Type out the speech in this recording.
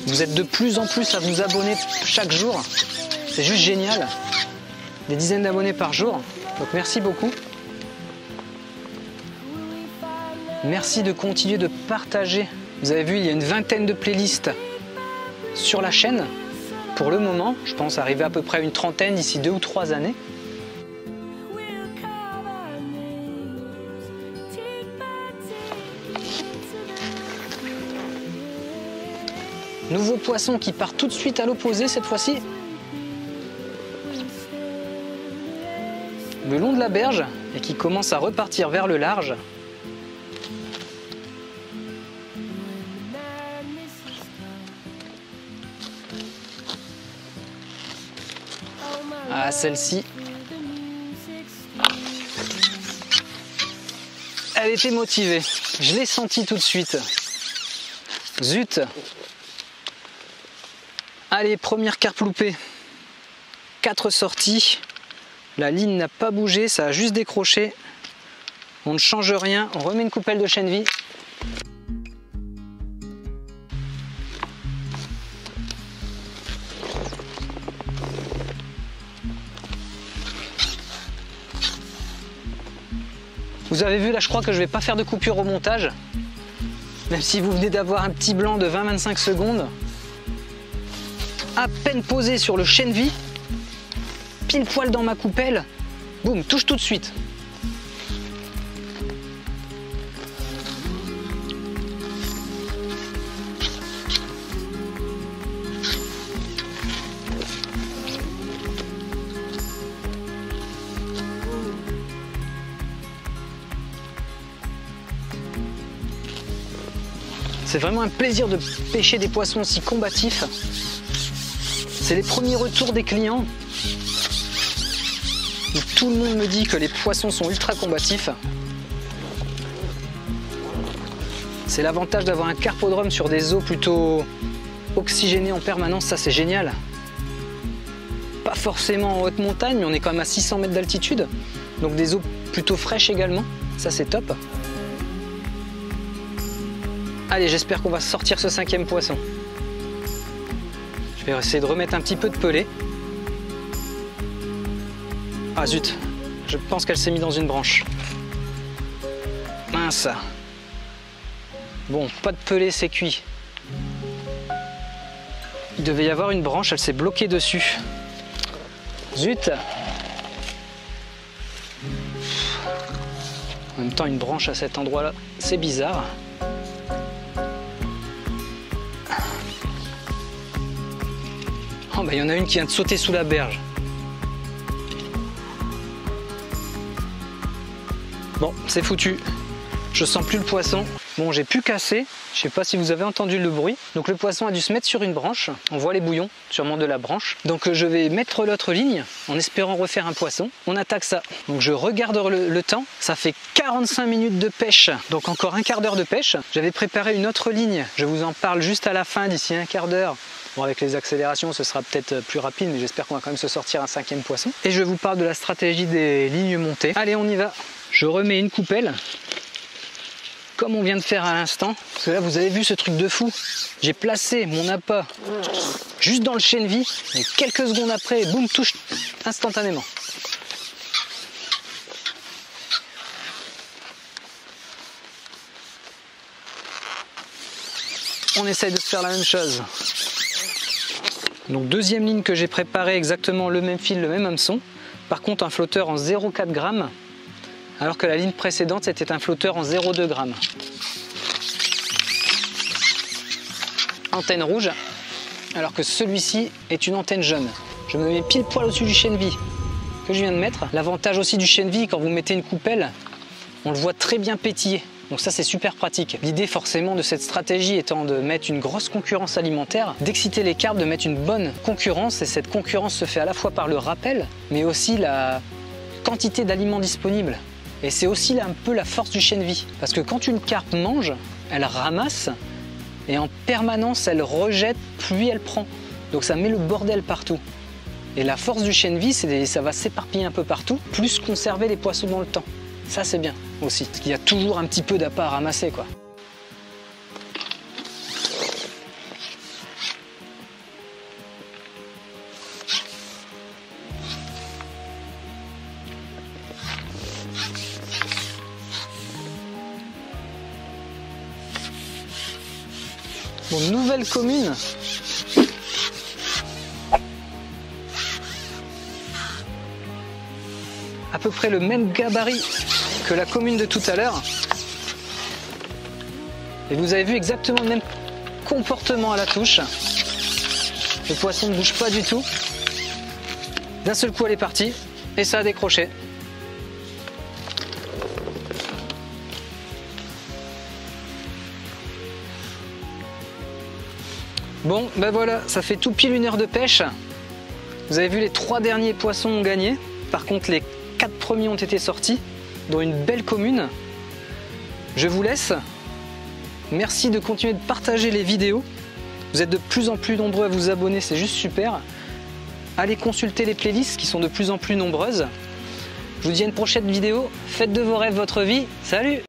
Vous êtes de plus en plus à vous abonner chaque jour. C'est juste génial. Des dizaines d'abonnés par jour. Donc merci beaucoup. Merci de continuer de partager. Vous avez vu, il y a une vingtaine de playlists sur la chaîne. Pour le moment, je pense arriver à peu près à une trentaine d'ici 2 ou 3 années. Nouveau poisson qui part tout de suite à l'opposé cette fois-ci. Le long de la berge et qui commence à repartir vers le large. Ah, celle-ci, elle était motivée. Je l'ai senti tout de suite. Zut! Allez, première carpe loupée. 4 sorties. La ligne n'a pas bougé, ça a juste décroché. On ne change rien, on remet une coupelle de chènevis. Vous avez vu, là je crois que je ne vais pas faire de coupure au montage. Même si vous venez d'avoir un petit blanc de 20-25 secondes. À peine posé sur le chènevis, pile poil dans ma coupelle, boum, touche tout de suite. C'est vraiment un plaisir de pêcher des poissons aussi combatifs. C'est les premiers retours des clients. Tout le monde me dit que les poissons sont ultra combatifs. C'est l'avantage d'avoir un carpodrome sur des eaux plutôt oxygénées en permanence, ça c'est génial. Pas forcément en haute montagne, mais on est quand même à 600 mètres d'altitude. Donc des eaux plutôt fraîches également, ça c'est top. Allez, j'espère qu'on va sortir ce 5e poisson. Je vais essayer de remettre un petit peu de pelée. Ah zut, je pense qu'elle s'est mise dans une branche. Mince. Bon, pas de pelée, c'est cuit. Il devait y avoir une branche, elle s'est bloquée dessus. Zut. En même temps, une branche à cet endroit-là, c'est bizarre. Oh bah, il y en a une qui vient de sauter sous la berge. Bon, c'est foutu. Je sens plus le poisson. Bon, j'ai pu casser. Je sais pas si vous avez entendu le bruit. Donc le poisson a dû se mettre sur une branche. On voit les bouillons, sûrement de la branche. Donc je vais mettre l'autre ligne en espérant refaire un poisson. On attaque ça. Donc je regarde le temps. Ça fait 45 minutes de pêche. Donc encore un quart d'heure de pêche. J'avais préparé une autre ligne. Je vous en parle juste à la fin, d'ici un quart d'heure. Bon, avec les accélérations, ce sera peut-être plus rapide, mais j'espère qu'on va quand même se sortir un 5e poisson. Et je vous parle de la stratégie des lignes montées. Allez, on y va. Je remets une coupelle, comme on vient de faire à l'instant. Parce que là, vous avez vu ce truc de fou. J'ai placé mon appât juste dans le chènevis, et quelques secondes après, boum, touche instantanément. On essaye de se faire la même chose. Donc deuxième ligne que j'ai préparée, exactement le même fil, le même hameçon. Par contre un flotteur en 0,4 g, alors que la ligne précédente c'était un flotteur en 0,2 g. Antenne rouge, alors que celui-ci est une antenne jaune. Je me mets pile poil au-dessus du chènevis que je viens de mettre. L'avantage aussi du chènevis, quand vous mettez une coupelle, on le voit très bien pétiller. Donc ça c'est super pratique. L'idée forcément de cette stratégie étant de mettre une grosse concurrence alimentaire, d'exciter les carpes, de mettre une bonne concurrence, et cette concurrence se fait à la fois par le rappel, mais aussi la quantité d'aliments disponibles. Et c'est aussi là un peu la force du chènevis. Parce que quand une carpe mange, elle ramasse, et en permanence elle rejette, puis elle prend. Donc ça met le bordel partout. Et la force du chènevis, c'est ça va s'éparpiller un peu partout, plus conserver les poissons dans le temps. Ça c'est bien aussi, parce qu'il y a toujours un petit peu d'appât à ramasser, quoi. Bon, nouvelle commune. À peu près le même gabarit que la commune de tout à l'heure. Et vous avez vu exactement le même comportement à la touche. Le poisson ne bouge pas du tout. D'un seul coup, elle est partie et ça a décroché. Bon, ben voilà, ça fait tout pile 1 heure de pêche. Vous avez vu, les 3 derniers poissons ont gagné. Par contre, les 4 premiers ont été sortis, dont une belle commune. Je vous laisse. Merci de continuer de partager les vidéos. Vous êtes de plus en plus nombreux à vous abonner, c'est juste super. Allez consulter les playlists qui sont de plus en plus nombreuses. Je vous dis à une prochaine vidéo. Faites de vos rêves votre vie. Salut!